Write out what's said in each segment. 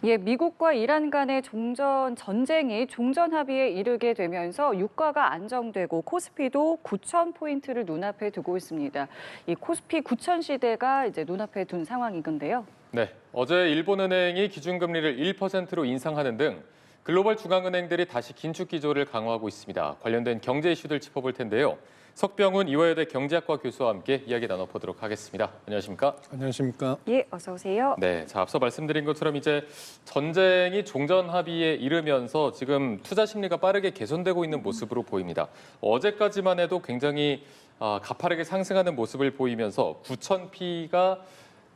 예, 미국과 이란 간의 전쟁이 종전 합의에 이르게 되면서 유가가 안정되고 코스피도 9,000포인트를 눈앞에 두고 있습니다. 이 코스피 9,000 시대가 이제 눈앞에 둔 상황이건데요. 네, 어제 일본은행이 기준금리를 1%로 인상하는 등 글로벌 중앙은행들이 다시 긴축 기조를 강화하고 있습니다. 관련된 경제 이슈들 짚어볼 텐데요. 석병훈 이화여대 경제학과 교수와 함께 이야기 나눠보도록 하겠습니다. 안녕하십니까? 안녕하십니까? 예, 어서 오세요. 네, 자, 앞서 말씀드린 것처럼 이제 전쟁이 종전 합의에 이르면서 지금 투자 심리가 빠르게 개선되고 있는 모습으로 보입니다. 어제까지만 해도 굉장히 가파르게 상승하는 모습을 보이면서 9,000P가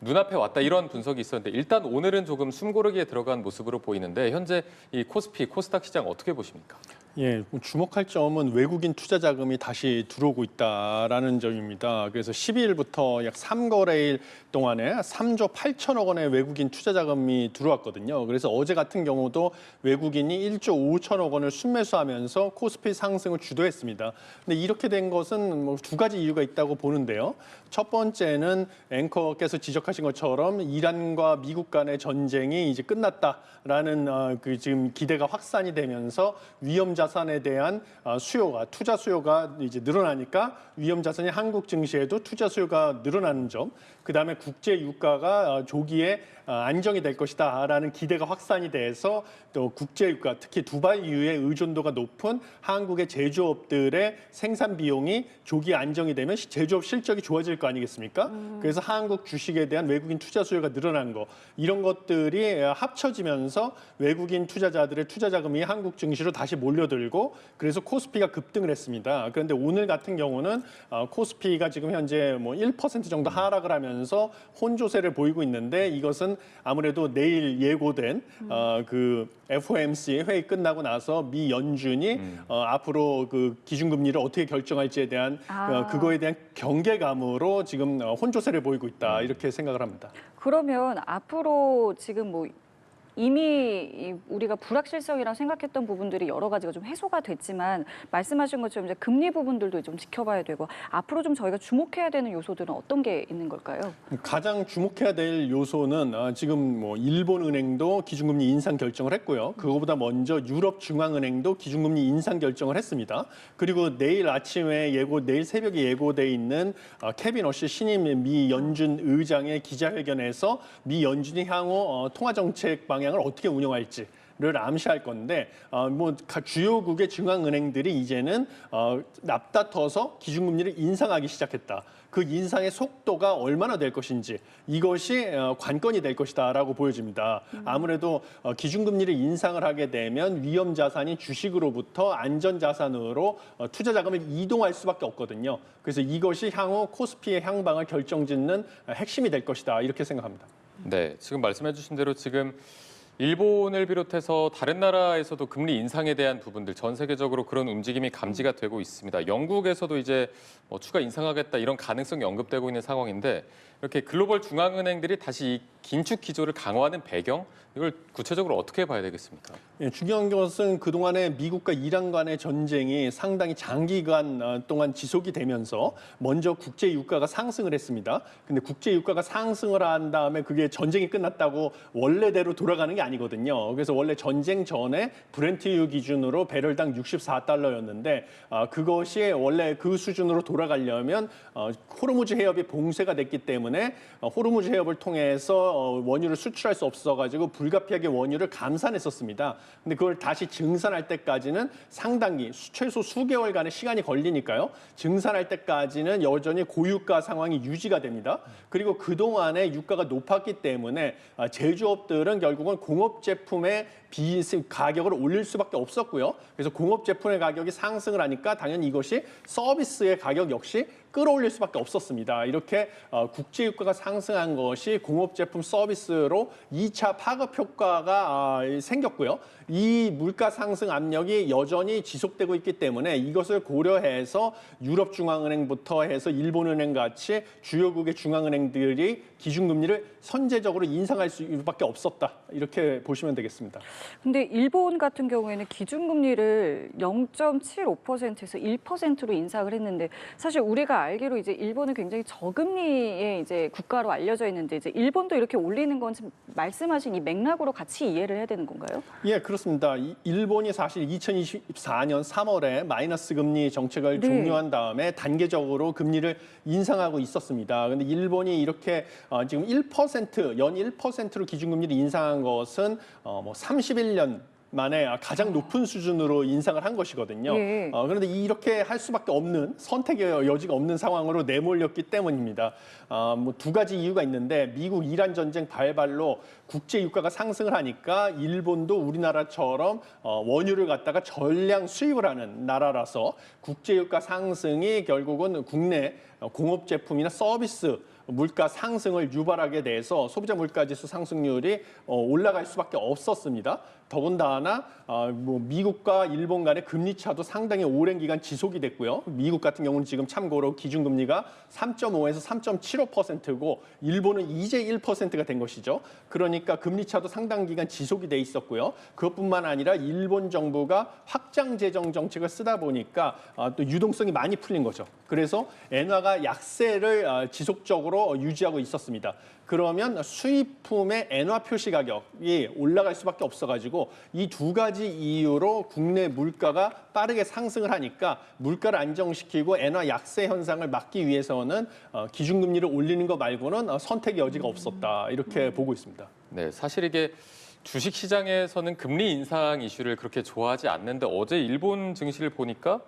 눈앞에 왔다 이런 분석이 있었는데 일단 오늘은 조금 숨고르기에 들어간 모습으로 보이는데 현재 이 코스피, 코스닥 시장 어떻게 보십니까? 예, 주목할 점은 외국인 투자 자금이 다시 들어오고 있다라는 점입니다. 그래서 12일부터 약 3거래일 동안에 3조 8천억 원의 외국인 투자 자금이 들어왔거든요. 그래서 어제 같은 경우도 외국인이 1조 5천억 원을 순매수하면서 코스피 상승을 주도했습니다. 근데 이렇게 된 것은 뭐 두 가지 이유가 있다고 보는데요. 첫 번째는 앵커께서 지적하신 것처럼 이란과 미국 간의 전쟁이 이제 끝났다라는 그 지금 기대가 확산이 되면서 위험 자산에 대한 투자 수요가 이제 늘어나니까 위험 자산이 한국 증시에도 투자 수요가 늘어나는 점, 그다음에 국제 유가가 조기에 안정이 될 것이다라는 기대가 확산이 돼서 또 국제 유가, 특히 두바이유의 의존도가 높은 한국의 제조업들의 생산 비용이 조기 안정이 되면 제조업 실적이 좋아질 거 아니겠습니까? 그래서 한국 주식에 대한 외국인 투자 수요가 늘어난 거, 이런 것들이 합쳐지면서 외국인 투자자들의 투자 자금이 한국 증시로 다시 몰려들고 그래서 코스피가 급등을 했습니다. 그런데 오늘 같은 경우는 코스피가 지금 현재 뭐 1% 정도 하락을 하면서 혼조세를 보이고 있는데 이것은 아무래도 내일 예고된 그 FOMC 회의 끝나고 나서 미 연준이 앞으로 그 기준금리를 어떻게 결정할지에 대한 그거에 대한 경계감으로 지금 혼조세를 보이고 있다 이렇게 생각을 합니다. 그러면 앞으로 지금 뭐 이미 우리가 불확실성이라고 생각했던 부분들이 여러 가지가 좀 해소가 됐지만 말씀하신 것처럼 이제 금리 부분들도 좀 지켜봐야 되고 앞으로 좀 저희가 주목해야 되는 요소들은 어떤 게 있는 걸까요? 가장 주목해야 될 요소는 지금 뭐 일본은행도 기준금리 인상 결정을 했고요. 그거보다 먼저 유럽중앙은행도 기준금리 인상 결정을 했습니다. 그리고 내일 아침에 내일 새벽에 예고돼 있는 케빈 어시 신임 미 연준 의장의 기자회견에서 미 연준이 향후 통화정책 방향을 어떻게 운영할지를 암시할 건데 뭐 주요국의 중앙은행들이 이제는 앞다퉈서 기준금리를 인상하기 시작했다. 그 인상의 속도가 얼마나 될 것인지 이것이 관건이 될 것이다라고 보여집니다. 아무래도 기준금리를 인상을 하게 되면 위험 자산이 주식으로부터 안전 자산으로 투자 자금을 이동할 수밖에 없거든요. 그래서 이것이 향후 코스피의 향방을 결정짓는 핵심이 될 것이다 이렇게 생각합니다. 네, 지금 말씀해주신 대로 지금 일본을 비롯해서 다른 나라에서도 금리 인상에 대한 부분들 전 세계적으로 그런 움직임이 감지가 되고 있습니다. 영국에서도 이제 뭐 추가 인상하겠다 이런 가능성이 언급되고 있는 상황인데 이렇게 글로벌 중앙은행들이 다시 이 긴축 기조를 강화하는 배경 이걸 구체적으로 어떻게 봐야 되겠습니까? 예, 중요한 것은 그동안에 미국과 이란 간의 전쟁이 상당히 장기간 동안 지속이 되면서 먼저 국제 유가가 상승을 했습니다. 근데 국제 유가가 상승을 한 다음에 그게 전쟁이 끝났다고 원래대로 돌아가는 게 아니거든요. 그래서 원래 전쟁 전에 브렌트유 기준으로 배럴당 64달러였는데 그것이 원래 그 수준으로 돌아가려면 호르무즈 해협이 봉쇄가 됐기 때문에 호르무즈 해협을 통해서 원유를 수출할 수 없어가지고 불가피하게 원유를 감산했었습니다. 근데 그걸 다시 증산할 때까지는 상당히 최소 수개월간의 시간이 걸리니까요. 증산할 때까지는 여전히 고유가 상황이 유지가 됩니다. 그리고 그동안에 유가가 높았기 때문에 제조업들은 결국은 공업 제품의 가격을 올릴 수밖에 없었고요. 그래서 공업 제품의 가격이 상승을 하니까 당연히 이것이 서비스의 가격 역시 끌어올릴 수밖에 없었습니다. 이렇게 국제 유가가 상승한 것이 공업 제품 서비스로 2차 파급 효과가 생겼고요. 이 물가 상승 압력이 여전히 지속되고 있기 때문에 이것을 고려해서 유럽중앙은행부터 해서 일본은행 같이 주요국의 중앙은행들이 기준금리를 선제적으로 인상할 수밖에 없었다. 이렇게 보시면 되겠습니다. 근데 일본 같은 경우에는 기준금리를 0.75%에서 1%로 인상을 했는데 사실 우리가 알기로 이제 일본은 굉장히 저금리의 이제 국가로 알려져 있는데 이제 일본도 이렇게 올리는 건 지금 말씀하신 이 맥락으로 같이 이해를 해야 되는 건가요? 예, 그렇습니다. 일본이 사실 2024년 3월에 마이너스 금리 정책을 네. 종료한 다음에 단계적으로 금리를 인상하고 있었습니다. 그런데 일본이 이렇게 지금 1%, 연 1%로 기준금리를 인상한 것은 뭐 31년 만에 가장 높은 수준으로 인상을 한 것이거든요. 예. 그런데 이렇게 할 수밖에 없는 선택의 여지가 없는 상황으로 내몰렸기 때문입니다. 뭐 두 가지 이유가 있는데 미국 이란 전쟁 발발로 국제 유가가 상승을 하니까 일본도 우리나라처럼 원유를 갖다가 전량 수입을 하는 나라라서 국제 유가 상승이 결국은 국내 공업 제품이나 서비스 물가 상승을 유발하게 돼서 소비자 물가지수 상승률이 올라갈 수밖에 없었습니다. 더군다나 뭐 미국과 일본 간의 금리 차도 상당히 오랜 기간 지속이 됐고요. 미국 같은 경우는 지금 참고로 기준금리가 3.5에서 3.75%고 일본은 이제 1%가 된 것이죠. 그러니까 금리 차도 상당 기간 지속이 돼 있었고요. 그것뿐만 아니라 일본 정부가 확장 재정 정책을 쓰다 보니까 또 유동성이 많이 풀린 거죠. 그래서 엔화가 약세를 지속적으로 유지하고 있었습니다. 그러면 수입품의 엔화 표시 가격이 올라갈 수밖에 없어가지고 이 두 가지 이유로 국내 물가가 빠르게 상승을 하니까 물가를 안정시키고 엔화 약세 현상을 막기 위해서는 기준금리를 올리는 것 말고는 선택의 여지가 없었다 이렇게 보고 있습니다. 네, 사실 이게 주식 시장에서는 금리 인상 이슈를 그렇게 좋아하지 않는데 어제 일본 증시를 보니까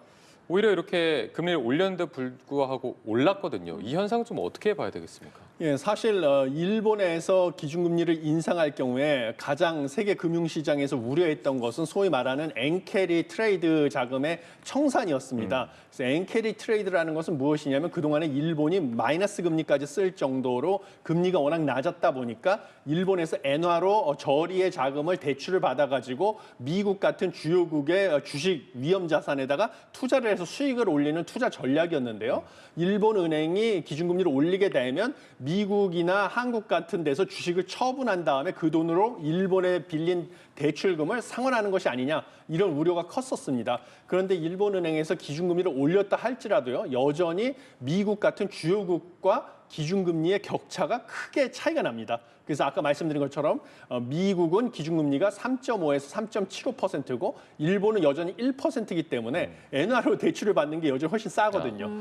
오히려 이렇게 금리를 올렸는데 불구하고 올랐거든요. 이 현상은 좀 어떻게 봐야 되겠습니까? 예, 사실 일본에서 기준금리를 인상할 경우에 가장 세계 금융시장에서 우려했던 것은 소위 말하는 엔캐리 트레이드 자금의 청산이었습니다. 그래서 엔캐리 트레이드라는 것은 무엇이냐면 그동안에 일본이 마이너스 금리까지 쓸 정도로 금리가 워낙 낮았다 보니까 일본에서 엔화로 저리의 자금을 대출을 받아가지고 미국 같은 주요국의 주식 위험 자산에다가 투자를 해서 수익을 올리는 투자 전략이었는데요. 일본 은행이 기준금리를 올리게 되면 미국이나 한국 같은 데서 주식을 처분한 다음에 그 돈으로 일본에 빌린 대출금을 상환하는 것이 아니냐 이런 우려가 컸었습니다. 그런데 일본은행에서 기준금리를 올렸다 할지라도요 여전히 미국 같은 주요국과 기준금리의 격차가 크게 차이가 납니다. 그래서 아까 말씀드린 것처럼 미국은 기준금리가 3.5에서 3.75%고 일본은 여전히 1%이기 때문에 엔화로 대출을 받는 게 여전히 훨씬 싸거든요.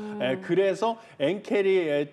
그래서 엔캐리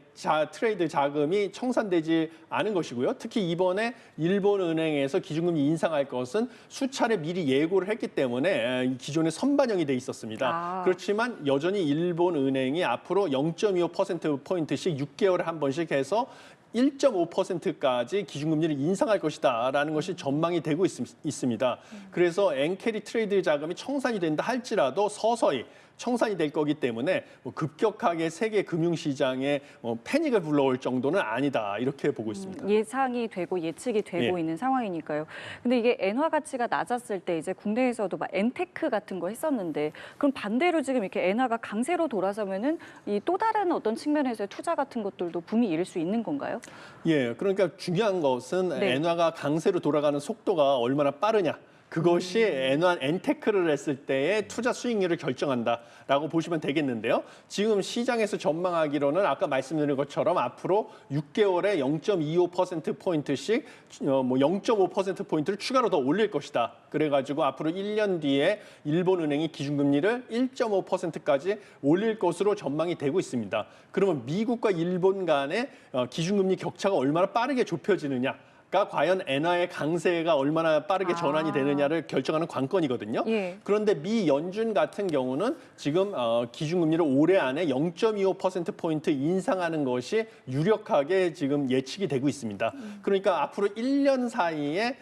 트레이드 자금이 청산되지 않은 것이고요. 특히 이번에 일본은행에서 기준금리 인상할 것은 수차례 미리 예고를 했기 때문에 기존에 선반영이 돼 있었습니다. 그렇지만 여전히 일본은행이 앞으로 0.25%포인트씩 6개월에 한 번씩 해서 1.5%까지 기준금리를 인상할 것이다라는 것이 전망이 되고 있습니다. 그래서 엔캐리 트레이드 자금이 청산이 된다 할지라도 서서히 청산이 될 거기 때문에 급격하게 세계 금융시장에 패닉을 불러올 정도는 아니다 이렇게 보고 있습니다. 예상이 되고 예측이 되고 예. 있는 상황이니까요. 근데 이게 엔화 가치가 낮았을 때 이제 국내에서도 막 엔테크 같은 거 했었는데 그럼 반대로 지금 이렇게 엔화가 강세로 돌아서면은 이 또 다른 어떤 측면에서의 투자 같은 것들도 붐이 일을 수 있는 건가요? 예, 그러니까 중요한 것은 네. 엔화가 강세로 돌아가는 속도가 얼마나 빠르냐. 그것이 엔테크를 했을 때의 투자 수익률을 결정한다라고 보시면 되겠는데요. 지금 시장에서 전망하기로는 아까 말씀드린 것처럼 앞으로 6개월에 0.25%포인트씩 뭐 0.5%포인트를 추가로 더 올릴 것이다. 그래가지고 앞으로 1년 뒤에 일본은행이 기준금리를 1.5%까지 올릴 것으로 전망이 되고 있습니다. 그러면 미국과 일본 간의 기준금리 격차가 얼마나 빠르게 좁혀지느냐. 가 과연 엔화의 강세가 얼마나 빠르게 전환이 되느냐를 결정하는 관건이거든요. 예. 그런데 미 연준 같은 경우는 지금 기준금리를 올해 안에 0.25%포인트 인상하는 것이 유력하게 지금 예측이 되고 있습니다. 그러니까 앞으로 1년 사이에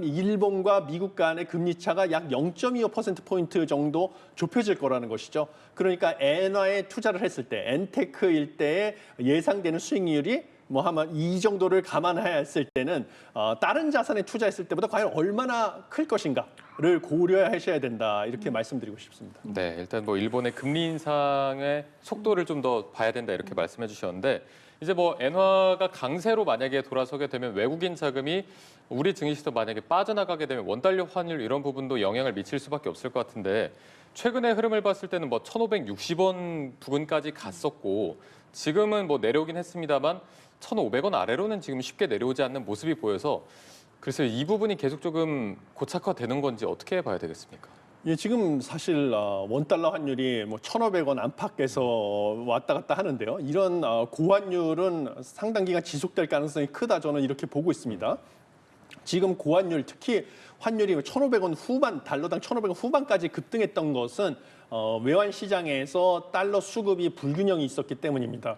일본과 미국 간의 금리 차가 약 0.25%포인트 정도 좁혀질 거라는 것이죠. 그러니까 엔화에 투자를 했을 때, 엔테크일 때의 예상되는 수익률이 뭐 하면 이 정도를 감안해야 했을 때는 다른 자산에 투자했을 때보다 과연 얼마나 클 것인가를 고려하셔야 된다 이렇게 말씀드리고 싶습니다. 네, 일단 뭐 일본의 금리 인상의 속도를 좀 더 봐야 된다 이렇게 말씀해 주셨는데 이제 뭐 엔화가 강세로 만약에 돌아서게 되면 외국인 자금이 우리 증시에서 만약에 빠져나가게 되면 원달러 환율 이런 부분도 영향을 미칠 수밖에 없을 것 같은데 최근의 흐름을 봤을 때는 뭐 1,560원 부근까지 갔었고 지금은 뭐 내려오긴 했습니다만 1,500원 아래로는 지금 쉽게 내려오지 않는 모습이 보여서 글쎄요, 이 부분이 계속 조금 고착화되는 건지 어떻게 봐야 되겠습니까? 예, 지금 사실 원달러 환율이 뭐 1,500원 안팎에서 왔다 갔다 하는데요. 이런 고환율은 상당 기간 지속될 가능성이 크다 저는 이렇게 보고 있습니다. 지금 고환율 특히 환율이 1,500원 후반, 달러당 1,500원 후반까지 급등했던 것은 외환 시장에서 달러 수급이 불균형이 있었기 때문입니다.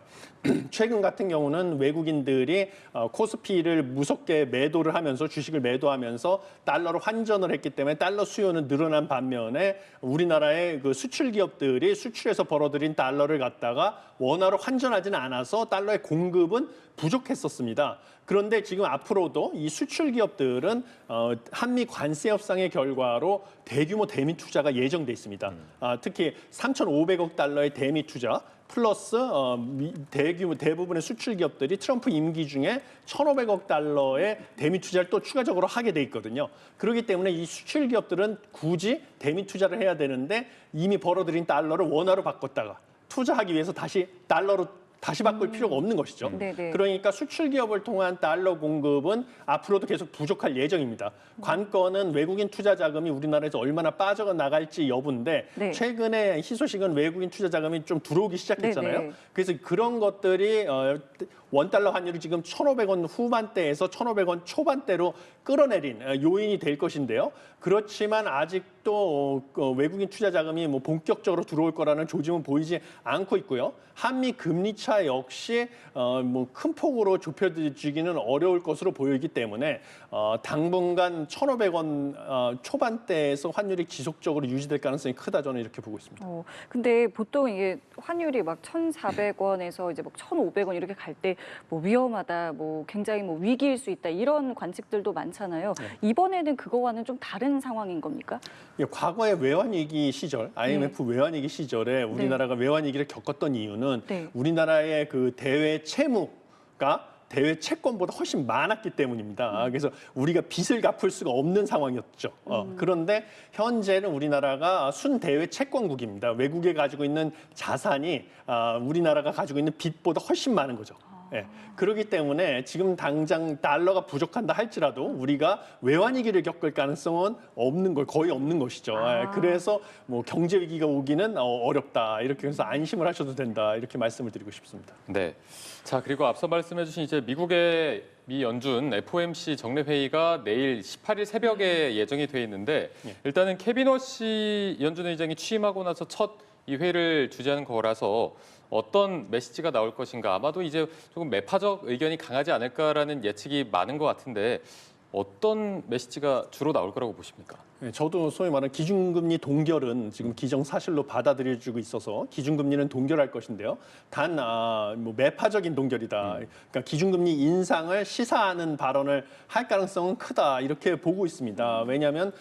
최근 같은 경우는 외국인들이 코스피를 무섭게 매도를 하면서 주식을 매도하면서 달러로 환전을 했기 때문에 달러 수요는 늘어난 반면에 우리나라의 그 수출 기업들이 수출해서 벌어들인 달러를 갖다가 원화로 환전하지는 않아서 달러의 공급은 부족했었습니다. 그런데 지금 앞으로도 이 수출 기업들은 한미 관세 협상의 결과로 대규모 대미 투자가 예정돼 있습니다. 특히 3,500억 달러의 대미 투자 플러스 대부분의 수출 기업들이 트럼프 임기 중에 1,500억 달러의 대미 투자를 또 추가적으로 하게 돼 있거든요. 그렇기 때문에 이 수출 기업들은 굳이 대미 투자를 해야 되는데 이미 벌어들인 달러를 원화로 바꿨다가 투자하기 위해서 다시 달러로 다시 바꿀 필요가 없는 것이죠. 네네. 그러니까 수출 기업을 통한 달러 공급은 앞으로도 계속 부족할 예정입니다. 관건은 외국인 투자 자금이 우리나라에서 얼마나 빠져나갈지 여부인데 네. 최근에 희소식은 외국인 투자 자금이 좀 들어오기 시작했잖아요. 네네. 그래서 그런 것들이 원달러 환율이 지금 1,500원 후반대에서 1,500원 초반대로 끌어내린 요인이 될 것인데요. 그렇지만 아직도 외국인 투자 자금이 뭐 본격적으로 들어올 거라는 조짐은 보이지 않고 있고요. 한미 금리 차 역시 뭐 큰 폭으로 좁혀지기는 어려울 것으로 보이기 때문에 당분간 1,500원 초반대에서 환율이 지속적으로 유지될 가능성이 크다 저는 이렇게 보고 있습니다. 근데 보통 이게 환율이 막 1,400원에서 이제 막 1,500원 이렇게 갈 때 뭐 위험하다, 뭐 굉장히 뭐 위기일 수 있다 이런 관측들도 많잖아요. 이번에는 그거와는 좀 다른 상황인 겁니까? 예, 과거의 외환위기 시절, IMF 외환위기 시절에 우리나라가 외환위기를 겪었던 이유는 네. 우리나라의 그 대외 채무가 대외 채권보다 훨씬 많았기 때문입니다. 그래서 우리가 빚을 갚을 수가 없는 상황이었죠. 그런데 현재는 우리나라가 순대외 채권국입니다. 외국에 가지고 있는 자산이 우리나라가 가지고 있는 빚보다 훨씬 많은 거죠. 예. 그렇기 때문에 지금 당장 달러가 부족한다 할지라도 우리가 외환위기를 겪을 가능성은 거의 없는 것이죠. 예. 그래서 뭐 경제 위기가 오기는 어렵다 이렇게 해서 안심을 하셔도 된다 이렇게 말씀을 드리고 싶습니다. 네. 자, 그리고 앞서 말씀해주신 이제 미국의 미 연준 FOMC 정례 회의가 내일 18일 새벽에 예정이 돼 있는데 일단은 케빈 워시 연준 의장이 취임하고 나서 첫 이 회의를 주재하는 거라서 어떤 메시지가 나올 것인가 아마도 이제 조금 매파적 의견이 강하지 않을까라는 예측이 많은 것 같은데 어떤 메시지가 주로 나올 거라고 보십니까? 네, 저도 소위 말하는 기준금리 동결은 지금 기정사실로 받아들여지고 있어서 기준금리는 동결할 것인데요. 단 뭐 매파적인 동결이다. 그러니까 기준금리 인상을 시사하는 발언을 할 가능성은 크다 이렇게 보고 있습니다. 왜냐하면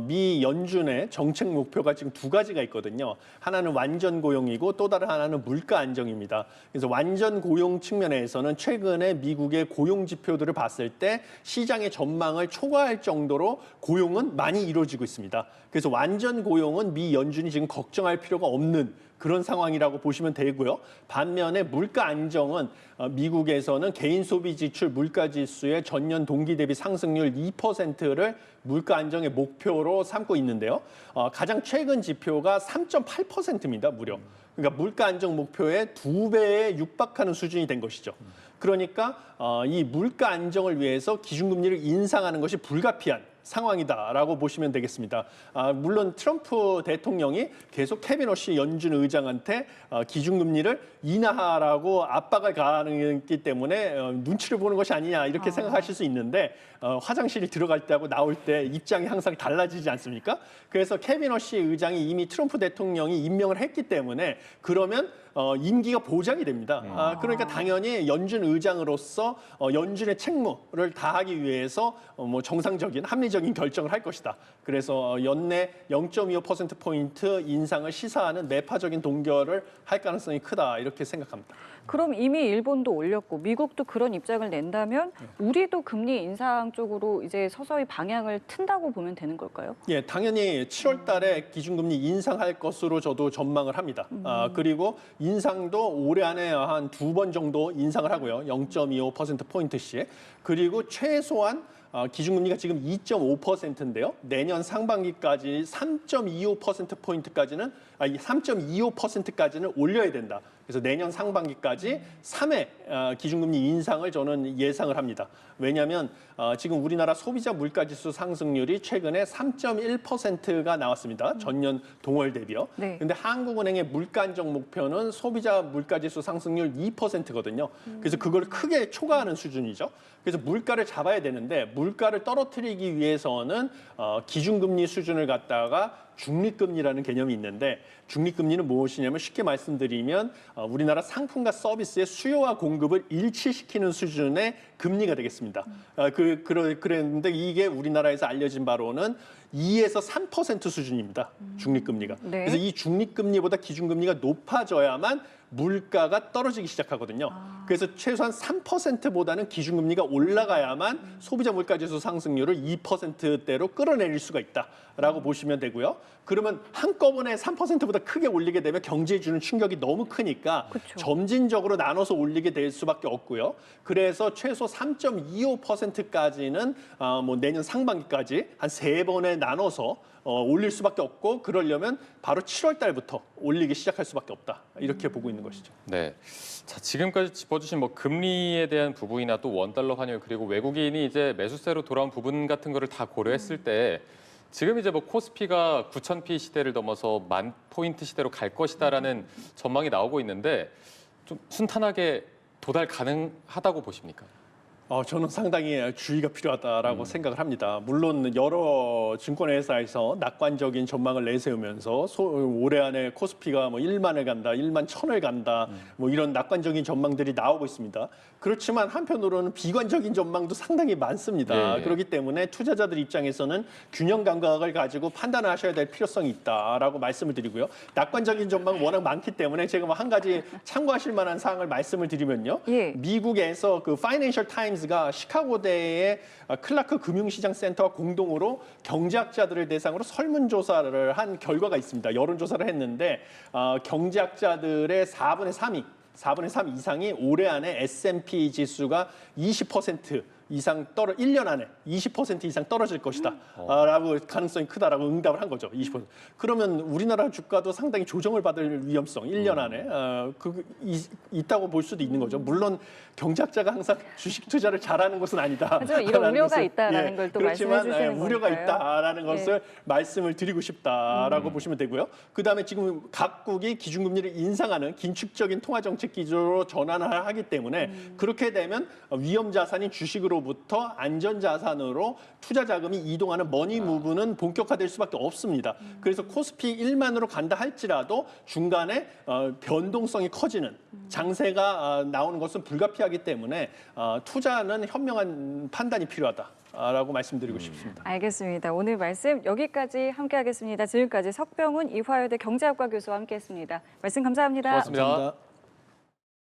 미 연준의 정책 목표가 지금 두 가지가 있거든요. 하나는 완전 고용이고 또 다른 하나는 물가 안정입니다. 그래서 완전 고용 측면에서는 최근에 미국의 고용 지표들을 봤을 때 시장의 전망을 초과할 정도로 고용은 많이 이루어지고 있습니다. 그래서 완전 고용은 미 연준이 지금 걱정할 필요가 없는 그런 상황이라고 보시면 되고요. 반면에 물가 안정은 미국에서는 개인 소비 지출 물가 지수의 전년 동기 대비 상승률 2%를 물가 안정의 목표로 삼고 있는데요. 가장 최근 지표가 3.8%입니다, 무려. 그러니까 물가 안정 목표의 2배에 육박하는 수준이 된 것이죠. 그러니까 이 물가 안정을 위해서 기준금리를 인상하는 것이 불가피한 상황이다라고 보시면 되겠습니다. 물론 트럼프 대통령이 계속 케빈 워시 연준 의장한테 기준금리를 인하하라고 압박을 가하기 때문에 눈치를 보는 것이 아니냐 이렇게 생각하실 수 있는데 화장실이 들어갈 때하고 나올 때 입장이 항상 달라지지 않습니까? 그래서 케빈 워시 의장이 이미 트럼프 대통령이 임명을 했기 때문에 그러면 임기가 보장이 됩니다. 그러니까 당연히 연준 의장으로서 연준의 책무를 다하기 위해서 뭐 정상적인 합리적인 합리적인 결정을 할 것이다. 그래서 연내 0.25%포인트 인상을 시사하는 매파적인 동결을 할 가능성이 크다 이렇게 생각합니다. 그럼 이미 일본도 올렸고 미국도 그런 입장을 낸다면 우리도 금리 인상 쪽으로 이제 서서히 방향을 튼다고 보면 되는 걸까요? 예, 당연히 7월 달에 기준금리 인상할 것으로 저도 전망을 합니다. 그리고 인상도 올해 안에 한 2번 정도 인상을 하고요. 0.25%포인트씩. 그리고 최소한 기준금리가 지금 2.5%인데요. 내년 상반기까지 3.25%포인트까지는 3.25%까지는 올려야 된다. 그래서 내년 상반기까지 3회 기준금리 인상을 저는 예상을 합니다. 왜냐하면 지금 우리나라 소비자 물가지수 상승률이 최근에 3.1%가 나왔습니다. 전년 동월 대비요. 네. 근데 한국은행의 물가 안정 목표는 소비자 물가지수 상승률 2%거든요. 그래서 그걸 크게 초과하는 수준이죠. 그래서 물가를 잡아야 되는데 물가를 떨어뜨리기 위해서는 기준금리 수준을 갖다가 중립금리라는 개념이 있는데 중립금리는 무엇이냐면 쉽게 말씀드리면 우리나라 상품과 서비스의 수요와 공급을 일치시키는 수준의 금리가 되겠습니다. 그랬는데 이게 우리나라에서 알려진 바로는 2에서 3% 수준입니다. 중립금리가. 네. 그래서 이 중립금리보다 기준금리가 높아져야만 물가가 떨어지기 시작하거든요. 그래서 최소한 3%보다는 기준금리가 올라가야만 소비자 물가지수 상승률을 2%대로 끌어내릴 수가 있다라고 보시면 되고요. 그러면 한꺼번에 3%보다 크게 올리게 되면 경제에 주는 충격이 너무 크니까 그쵸. 점진적으로 나눠서 올리게 될 수밖에 없고요. 그래서 최소 3.25%까지는 뭐 내년 상반기까지 한 3번에 나눠서 올릴 수밖에 없고 그러려면 바로 7월 달부터 올리기 시작할 수밖에 없다. 이렇게 보고 있는 것이죠. 네. 자, 지금까지 짚어주신 뭐 금리에 대한 부분이나 또 원달러 환율 그리고 외국인이 이제 매수세로 돌아온 부분 같은 거를 다 고려했을 때 지금 이제 뭐 코스피가 9,000p 시대를 넘어서 10,000포인트 시대로 갈 것이다라는 전망이 나오고 있는데 좀 순탄하게 도달 가능하다고 보십니까? 저는 상당히 주의가 필요하다라고 생각을 합니다. 물론 여러 증권회사에서 낙관적인 전망을 내세우면서 올해 안에 코스피가 뭐 1만을 간다, 1만 1,000을 간다, 뭐 이런 낙관적인 전망들이 나오고 있습니다. 그렇지만 한편으로는 비관적인 전망도 상당히 많습니다. 예. 그렇기 때문에 투자자들 입장에서는 균형 감각을 가지고 판단을 하셔야 될 필요성이 있다라고 말씀을 드리고요. 낙관적인 전망 워낙 많기 때문에 제가 뭐 한 가지 참고하실 만한 사항을 말씀을 드리면요. 예. 미국에서 그 파이낸셜 타임스가 시카고대의 클라크 금융시장센터와 공동으로 경제학자들을 대상으로 설문조사를 한 결과가 있습니다. 여론조사를 했는데 경제학자들의 4분의 3 이상이 올해 안에 S&P 지수가 20% 이상 1년 안에 20% 이상 떨어질 것이다. 라고 가능성이 크다라고 응답을 한 거죠. 20%. 그러면 우리나라 주가도 상당히 조정을 받을 위험성 1년 안에 있다고 볼 수도 있는 거죠. 물론 경제학자가 항상 주식 투자를 잘하는 것은 아니다. 하지만 이런 우려가 있다라는 걸 또 말씀해 그렇지만 주시는 우려가 거니까요. 있다라는 것을 말씀을 드리고 싶다라고 보시면 되고요. 그다음에 지금 각국이 기준금리를 인상하는 긴축적인 통화정책 기조로 전환을 하기 때문에 그렇게 되면 위험 자산인 주식으로부터 안전 자산으로 투자 자금이 이동하는 머니 무브는 본격화될 수밖에 없습니다. 그래서 코스피 1만으로 간다 할지라도 중간에 변동성이 커지는 장세가 나오는 것은 불가피하기 때문에 투자는 현명한 판단이 필요하다라고 말씀드리고 싶습니다. 알겠습니다. 오늘 말씀 여기까지 함께하겠습니다. 지금까지 석병훈 이화여대 경제학과 교수와 함께했습니다. 말씀 감사합니다. 고맙습니다. 감사합니다.